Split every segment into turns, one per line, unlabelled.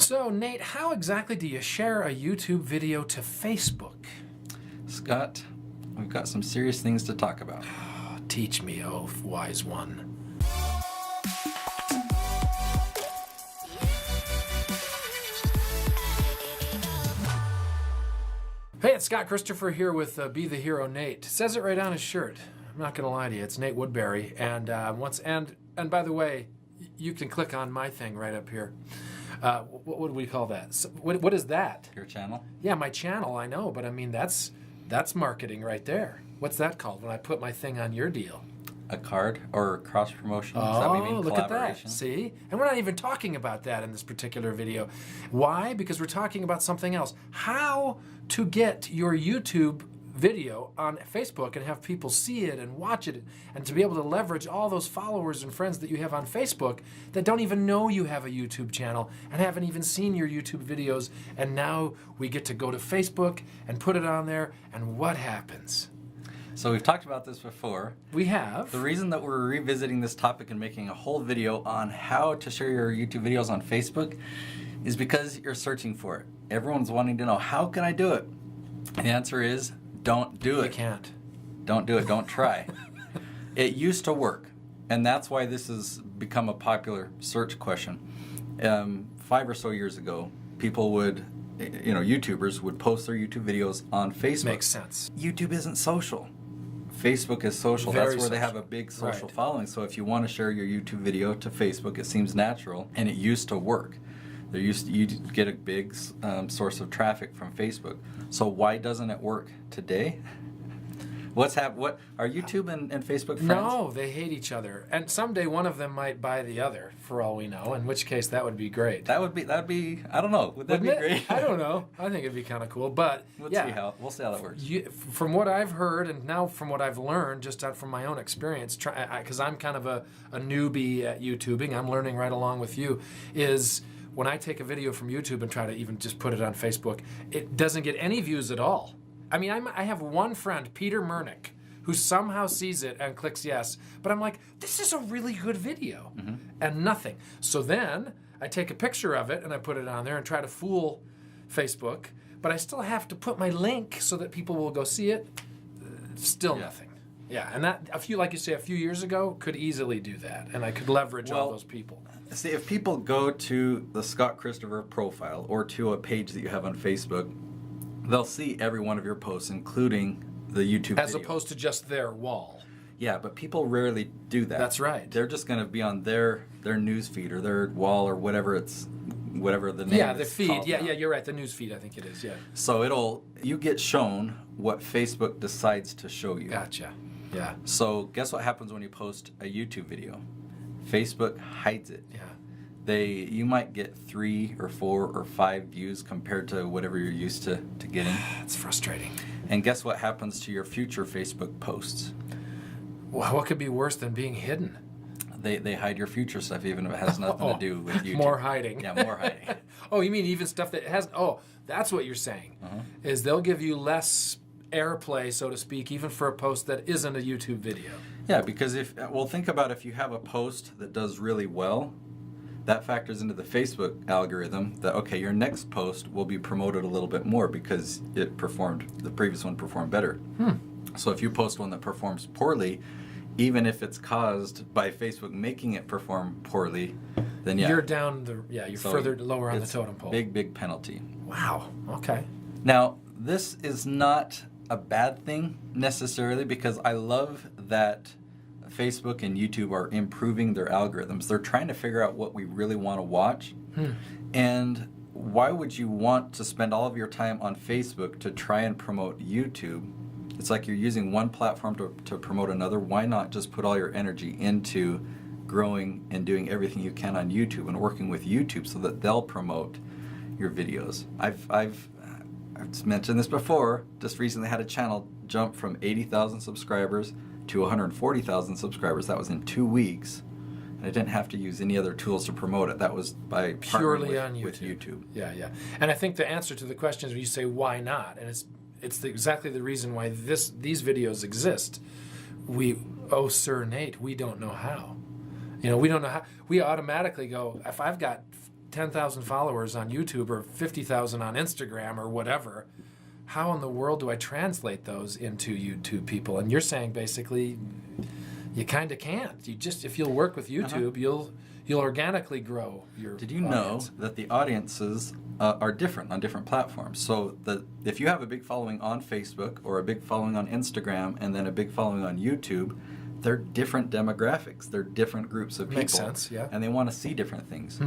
So, Nate, how exactly do you share a YouTube video to Facebook?
Scott, we've got some serious things to talk about.
Teach me, oh wise one. Hey, it's Scott Christopher here with Be the Hero Nate. Says it right on his shirt. I'm not gonna lie to you, it's Nate Woodbury. And by the way, you can click on my thing right up here. What would we call that? What is that?
Your channel?
Yeah, my channel. I know, but I mean that's marketing right there. What's that called when I put my thing on your deal?
A card or cross promotion?
Oh,
Is that what you mean?
look at that. See? And we're not even talking about that in this particular video. Why? Because we're talking about something else. How to get your YouTube video on Facebook and have people see it and watch it, and to be able to leverage all those followers and friends that you have on Facebook that don't even know you have a YouTube channel and haven't even seen your YouTube videos, and now we get to go to Facebook and put it on there, and what happens?
So we've talked about this before.
We have.
The reason that we're revisiting this topic and making a whole video on how to share your YouTube videos on Facebook is because you're searching for it. Everyone's wanting to know, how can I do it? And the answer is, don't do it.
You can't.
Don't do it. Don't try. It used to work, and that's why this has become a popular search question. 5 or so years ago, people would, YouTubers would post their YouTube videos on Facebook.
Makes sense.
YouTube isn't social. Facebook is social.
Very
That's where
social.
they have a big social
Right.
following. So if you want to share your YouTube video to Facebook, it seems natural, and it used to work. You'd get a big source of traffic from Facebook. So why doesn't it work today? What are YouTube and Facebook friends?
No, they hate each other, and someday one of them might buy the other, for all we know. In which case, that would be great.
That'd be. I don't know. Would that
Wouldn't
be
it?
great?
I don't know. I think it'd be kind of cool, but
We'll
yeah,
see how that works.
From what I've heard, and now from what I've learned, just from my own experience, because I'm kind of a newbie at YouTubing, I'm learning right along with you. Is when I take a video from YouTube and try to even just put it on Facebook, it doesn't get any views at all. I mean, I have one friend, Peter Murnick, who somehow sees it and clicks yes, but I'm like, this is a really good video, and nothing. So then I take a picture of it and I put it on there and try to fool Facebook, but I still have to put my link so that people will go see it. Still nothing. Yeah, and that, like you say, a few years ago, could easily do that, and I could leverage all those people.
See, if people go to the Scott Christopher profile or to a page that you have on Facebook, they'll see every one of your posts, including the YouTube
As
video.
opposed to just their wall.
Yeah, but people rarely do that.
That's right.
They're just going to be on their news feed or their wall or whatever the name
Yeah, the
is
feed.
called
Yeah,
now.
yeah, you're right. The news feed, I think it is, yeah.
So you get shown what Facebook decides to show you.
Gotcha. Yeah.
So guess what happens when you post a YouTube video? Facebook hides it.
Yeah.
You might get 3 or 4 or 5 views compared to whatever you're used to getting.
It's frustrating.
And guess what happens to your future Facebook posts?
Well, what could be worse than being hidden?
They hide your future stuff, even if it has nothing to do with YouTube.
More hiding.
Yeah, more hiding.
Oh, you mean even stuff that has... Oh, that's what you're saying. Is they'll give you less airplay, so to speak, even for a post that isn't a YouTube video.
Yeah, because think about if you have a post that does really well, that factors into the Facebook algorithm that, okay, your next post will be promoted a little bit more because the previous one performed better. So if you post one that performs poorly, even if it's caused by Facebook making it perform poorly, then
You're down you're further lower on the totem pole.
Big penalty.
Wow, okay.
Now, this is not a bad thing necessarily, because I love that Facebook and YouTube are improving their algorithms. They're trying to figure out what we really want to watch. And why would you want to spend all of your time on Facebook to try and promote YouTube? It's like you're using one platform to promote another. Why not just put all your energy into growing and doing everything you can on YouTube and working with YouTube so that they'll promote your videos? I've mentioned this before. Just recently had a channel jump from 80,000 subscribers to 140,000 subscribers. That was in 2 weeks. And I didn't have to use any other tools to promote it. That was by
Purely
partnering
on YouTube.
with YouTube.
Yeah, yeah. And I think the answer to the question is when you say, why not? And it's exactly the reason why these videos exist. Sir Nate, we don't know how. We don't know how. We automatically go, if I've got 10,000 followers on YouTube or 50,000 on Instagram or whatever, how in the world do I translate those into YouTube people? And you're saying basically you kind of can't. You just, if you'll work with YouTube, you'll organically grow your
Did you
audience.
know that the audiences are different on different platforms? So if you have a big following on Facebook or a big following on Instagram and then a big following on YouTube, they're different demographics. They're different groups of people.
Makes sense, yeah.
And they want to see different things.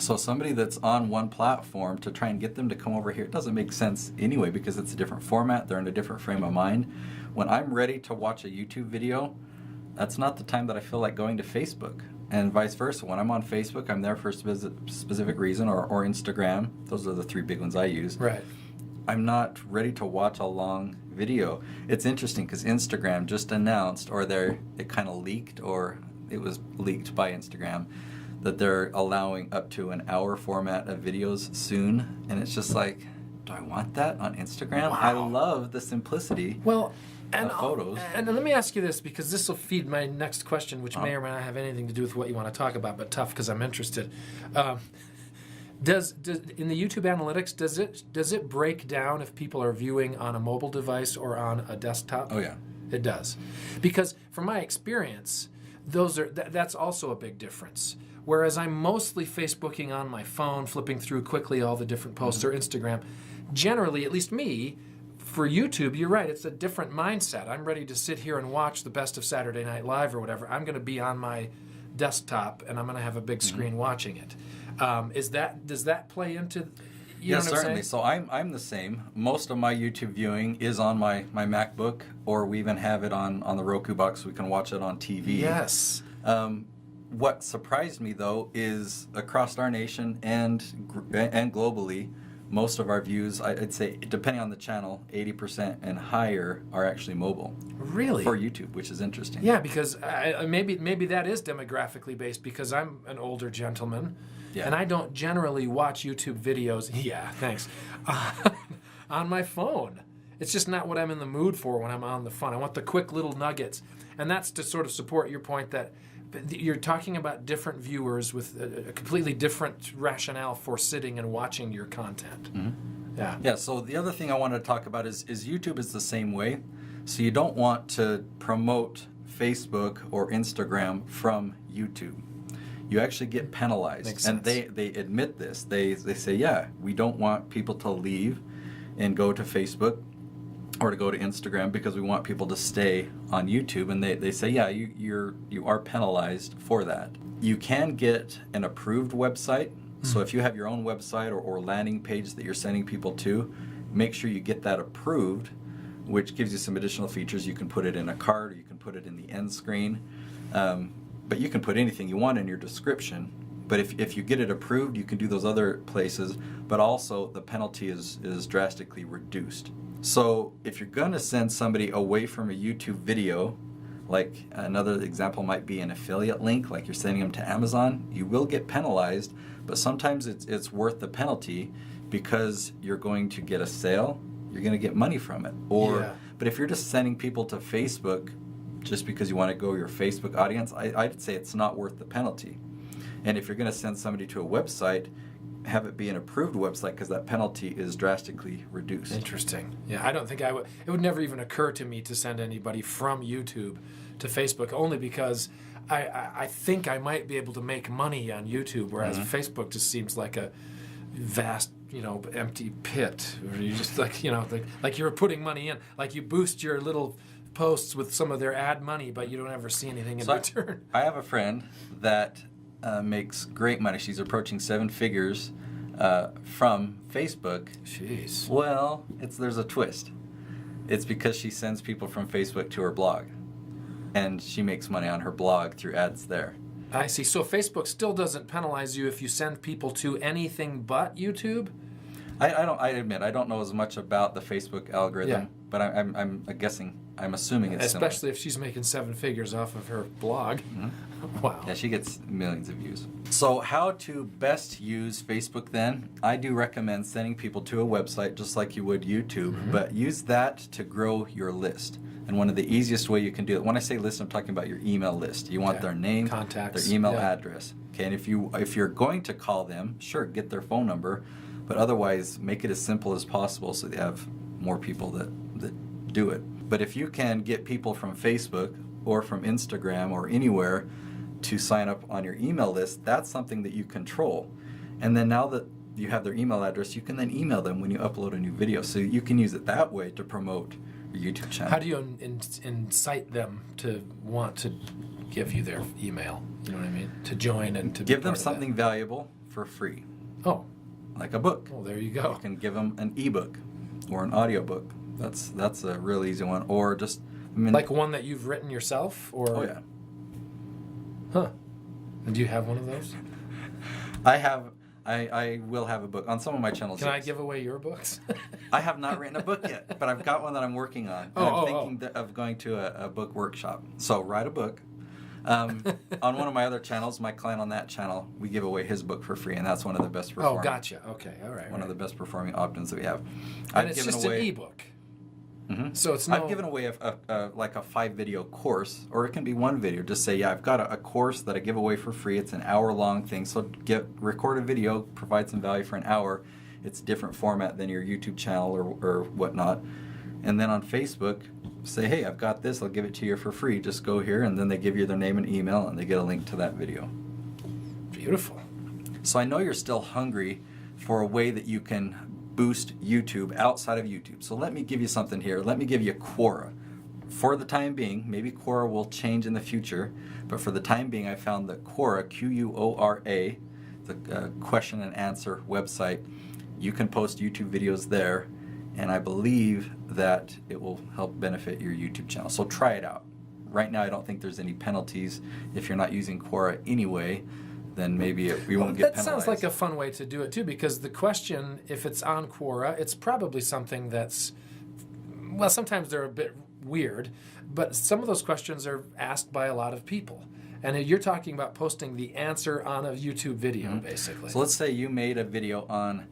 So somebody that's on one platform, to try and get them to come over here, it doesn't make sense anyway because it's a different format. They're in a different frame of mind. When I'm ready to watch a YouTube video, that's not the time that I feel like going to Facebook. And vice versa. When I'm on Facebook, I'm there for a specific reason, or Instagram. Those are the three big ones I use.
Right.
I'm not ready to watch a long video. It's interesting because Instagram just announced, or it kind of leaked, or it was leaked by Instagram, that they're allowing up to an hour format of videos soon. And it's just like, do I want that on Instagram?
Wow.
I love the simplicity.
Well, and
photos.
And let me ask you this, because this will feed my next question, which may or may not have anything to do with what you want to talk about, but tough because I'm interested. Does in the YouTube analytics, does it break down if people are viewing on a mobile device or on a desktop?
Oh yeah,
it does, because from my experience, that's also a big difference. Whereas I'm mostly Facebooking on my phone, flipping through quickly all the different posts, or Instagram, generally, at least me, for YouTube, you're right, it's a different mindset. I'm ready to sit here and watch the best of Saturday Night Live or whatever. I'm going to be on my desktop and I'm going to have a big screen watching it. Does that play into? You know what
certainly.
I'm saying?
So I'm the same. Most of my YouTube viewing is on my MacBook, or we even have it on the Roku box. We can watch it on TV.
Yes.
What surprised me though is across our nation and globally, most of our views, I'd say, depending on the channel, 80% and higher are actually mobile.
Really?
For YouTube, which is interesting.
Yeah, because maybe that is demographically based, because I'm an older gentleman, and I don't generally watch YouTube videos. Yeah, thanks. On my phone. It's just not what I'm in the mood for when I'm on the phone. I want the quick little nuggets, and that's to sort of support your point that you're talking about different viewers with a completely different rationale for sitting and watching your content. Mm-hmm.
Yeah, so the other thing I wanted to talk about is YouTube is the same way. So you don't want to promote Facebook or Instagram from YouTube. You actually get penalized.
Makes
and
sense.
they admit this. They say, yeah, we don't want people to leave and go to Facebook or to go to Instagram because we want people to stay on YouTube. And they say, yeah, you are penalized for that. You can get an approved website. So if you have your own website or landing page that you're sending people to, make sure you get that approved, which gives you some additional features. You can put it in a card, or you can put it in the end screen. But you can put anything you want in your description. But if you get it approved, you can do those other places, but also the penalty is drastically reduced. So if you're going to send somebody away from a YouTube video, like another example might be an affiliate link, like you're sending them to Amazon, you will get penalized, but sometimes it's worth the penalty because you're going to get a sale, you're going to get money from it. But if you're just sending people to Facebook just because you want to grow your Facebook audience, I'd say it's not worth the penalty. And if you're going to send somebody to a website, have it be an approved website because that penalty is drastically reduced.
Interesting. Yeah, I don't think I would. It would never even occur to me to send anybody from YouTube to Facebook, only because I think I might be able to make money on YouTube, whereas Facebook just seems like a vast, empty pit. Where you just like you're putting money in, like you boost your little posts with some of their ad money, but you don't ever see anything in return.
I have a friend that makes great money. She's approaching 7 figures from Facebook.
Jeez.
Well, there's a twist. It's because she sends people from Facebook to her blog, and she makes money on her blog through ads there.
I see. So Facebook still doesn't penalize you if you send people to anything but YouTube?
I admit I don't know as much about the Facebook algorithm but I'm guessing, I'm assuming it's
especially if she's making 7 figures off of her blog.
Mm-hmm.
Wow.
Yeah, she gets millions of views. So how to best use Facebook then? I do recommend sending people to a website just like you would YouTube, but use that to grow your list. And one of the easiest way you can do it, when I say list, I'm talking about your email list. You want their name,
contacts,
their email address. Okay, and if you're going to call them, sure, get their phone number, but otherwise make it as simple as possible so they have more people that do it. But if you can get people from Facebook or from Instagram or anywhere to sign up on your email list, that's something that you control. And then now that you have their email address, you can then email them when you upload a new video. So you can use it that way to promote your YouTube channel.
How do you incite them to want to give you their email? You know what I mean? To join and to
give them something valuable for free.
Oh.
Like a book.
Oh, there you go.
You can give them an ebook or an audiobook. That's a real easy one. Or just, I mean,
like one that you've written yourself? Or
oh yeah.
Huh. And do you have one of those?
I will have a book on some of my channels.
Can I give away your books?
I have not written a book yet, but I've got one that I'm working on. And I'm thinking of going to a book workshop. So write a book. On one of my other channels, my client on that channel, we give away his book for free, and that's one of the best performing.
Oh, gotcha. Okay, all right.
One of the best performing opt-ins that we have.
And it's just an ebook.
Mm-hmm.
So it's
I've given away like a 5-video course, or it can be one video. Just say, yeah, I've got a course that I give away for free. It's an hour-long thing. So record a video, provide some value for an hour. It's a different format than your YouTube channel or whatnot. And then on Facebook, say, hey, I've got this. I'll give it to you for free. Just go here, and then they give you their name and email, and they get a link to that video.
Beautiful.
So I know you're still hungry for a way that you can boost YouTube outside of YouTube. So let me give you something here. Let me give you Quora. For the time being, maybe Quora will change in the future, but for the time being, I found that Quora, Q-U-O-R-A, the question and answer website, you can post YouTube videos there, and I believe that it will help benefit your YouTube channel. So try it out. Right now, I don't think there's any penalties. If you're not using Quora anyway, then maybe we won't get penalized.
That sounds like a fun way to do it too, because the question, if it's on Quora, it's probably something that's, well, sometimes they're a bit weird, but some of those questions are asked by a lot of people. And you're talking about posting the answer on a YouTube video, basically.
So let's say you made a video on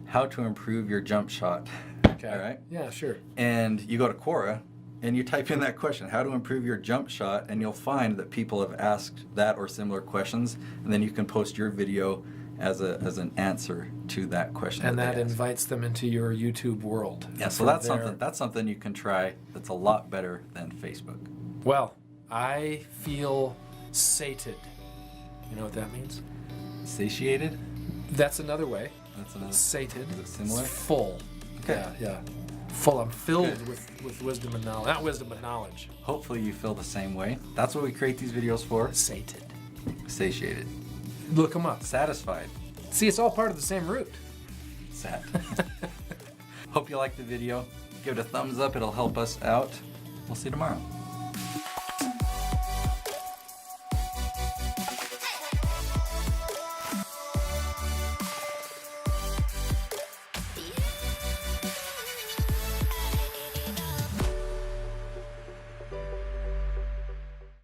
how to improve your jump shot.
Okay.
All right?
Yeah, sure.
And you go to Quora, and you type in that question, how to improve your jump shot, and you'll find that people have asked that or similar questions, and then you can post your video as an answer to that question.
And that invites them into your YouTube world.
Yeah, so that's something you can try that's a lot better than Facebook.
Well, I feel sated. You know what that means?
Satiated?
That's another way.
That's another.
Sated.
Is it similar?
It's full.
Okay.
Yeah. Full. I'm filled with wisdom and knowledge. Not wisdom, but knowledge.
Hopefully you feel the same way. That's what we create these videos for.
Sated.
Satiated.
Look them up.
Satisfied.
See, it's all part of the same root.
Sat. Hope you liked the video. Give it a thumbs up. It'll help us out. We'll see you tomorrow.